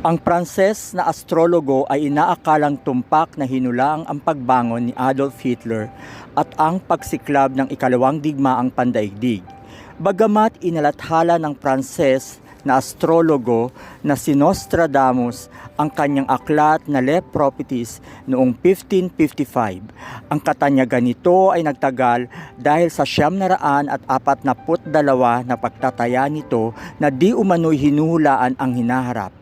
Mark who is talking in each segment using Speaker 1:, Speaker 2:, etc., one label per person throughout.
Speaker 1: Ang Pranses na astrologo ay inaakalang tumpak na hinulang ang pagbangon ni Adolf Hitler at ang pagsiklab ng ikalawang digmaang pandaigdig. Bagamat inalathala ng Pranses na astrologo na si Nostradamus ang kanyang aklat na Le Prophéties noong 1555. Ang katanyagan nito ay nagtagal dahil sa 942 na pagtataya nito na di umano'y hinuhulaan ang hinaharap.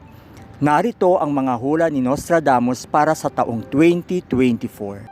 Speaker 1: Narito ang mga hula ni Nostradamus para sa taong 2024.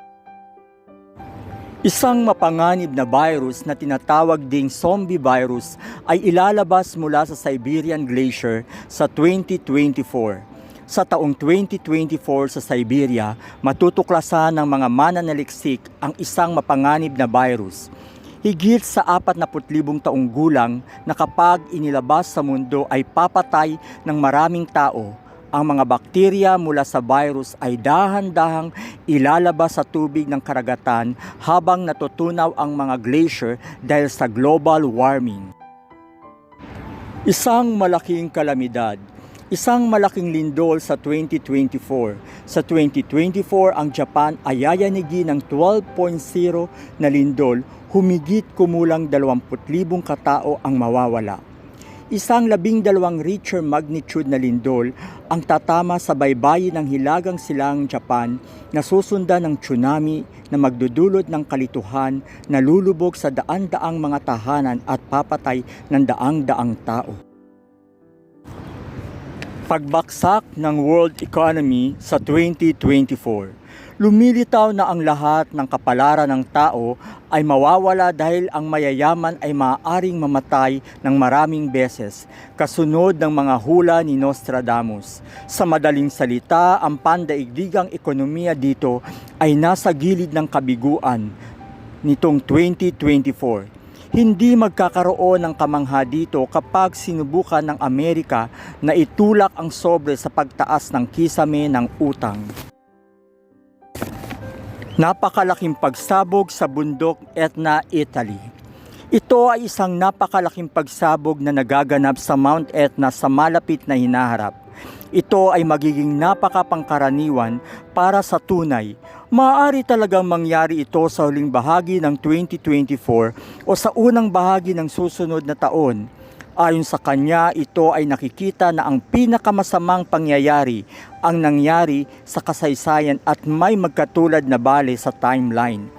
Speaker 1: Isang mapanganib na virus na tinatawag ding zombie virus ay ilalabas mula sa Siberian Glacier sa 2024. Sa taong 2024 sa Siberia, matutuklasan ng mga mananaliksik ang isang mapanganib na virus. Higit sa 40,000 taong gulang na kapag inilabas sa mundo ay papatay ng maraming tao. Ang mga bakterya mula sa virus ay dahan-dahang ilalabas sa tubig ng karagatan habang natutunaw ang mga glacier dahil sa global warming. Isang malaking kalamidad. Isang malaking lindol sa 2024. Sa 2024, ang Japan ay yayanigi ng 12.0 na lindol, humigit kumulang 20,000 katao ang mawawala. Isang 12 Richter magnitude na lindol ang tatama sa baybayin ng Hilagang Silangang Japan na susundan ng tsunami na magdudulot ng kalituhan na lulubog sa daan-daang mga tahanan at papatay ng daang-daang tao. Pagbaksak ng world economy sa 2024. Lumilitaw na ang lahat ng kapalaran ng tao ay mawawala dahil ang mayayaman ay maaaring mamatay ng maraming beses, kasunod ng mga hula ni Nostradamus. Sa madaling salita, ang pandaigdigang ekonomiya dito ay nasa gilid ng kabiguan nitong 2024. Hindi magkakaroon ng kamangha dito kapag sinubukan ng Amerika na itulak ang sobre sa pagtaas ng kisame ng utang. Napakalaking pagsabog sa bundok Etna, Italy. Ito ay isang napakalaking pagsabog na nagaganap sa Mount Etna sa malapit na hinaharap. Ito ay magiging napakapangkaraniwan para sa tunay. Maaari talagang mangyari ito sa huling bahagi ng 2024 o sa unang bahagi ng susunod na taon. Ayon sa kanya, ito ay nakikita na ang pinakamasamang pangyayari ang nangyari sa kasaysayan at may magkatulad na bale sa timeline.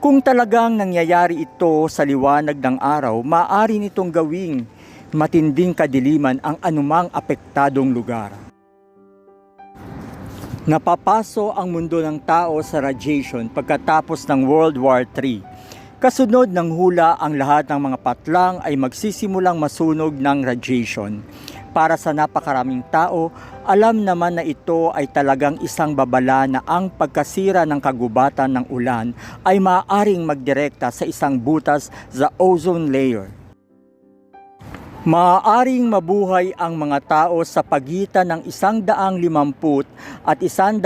Speaker 1: Kung talagang nangyayari ito sa liwanag ng araw, maaari nitong gawing matinding kadiliman ang anumang apektadong lugar. Napapaso ang mundo ng tao sa radiation pagkatapos ng World War III. Kasunod ng hula, ang lahat ng mga patlang ay magsisimulang masunog ng radiation. Para sa napakaraming tao, alam naman na ito ay talagang isang babala na ang pagkasira ng kagubatan ng ulan ay maaaring magdirekta sa isang butas sa ozone layer. Maaaring mabuhay ang mga tao sa pagitan ng 150 at 170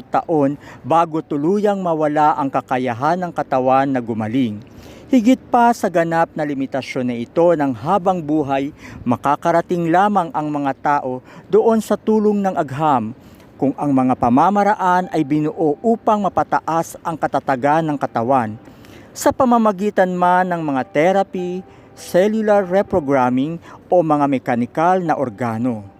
Speaker 1: taon bago tuluyang mawala ang kakayahan ng katawan na gumaling. Higit pa sa ganap na limitasyon na ito ng habang buhay, makakarating lamang ang mga tao doon sa tulong ng agham kung ang mga pamamaraan ay binuo upang mapataas ang katatagan ng katawan. Sa pamamagitan man ng mga therapy, cellular reprogramming o mga mekanikal na organo.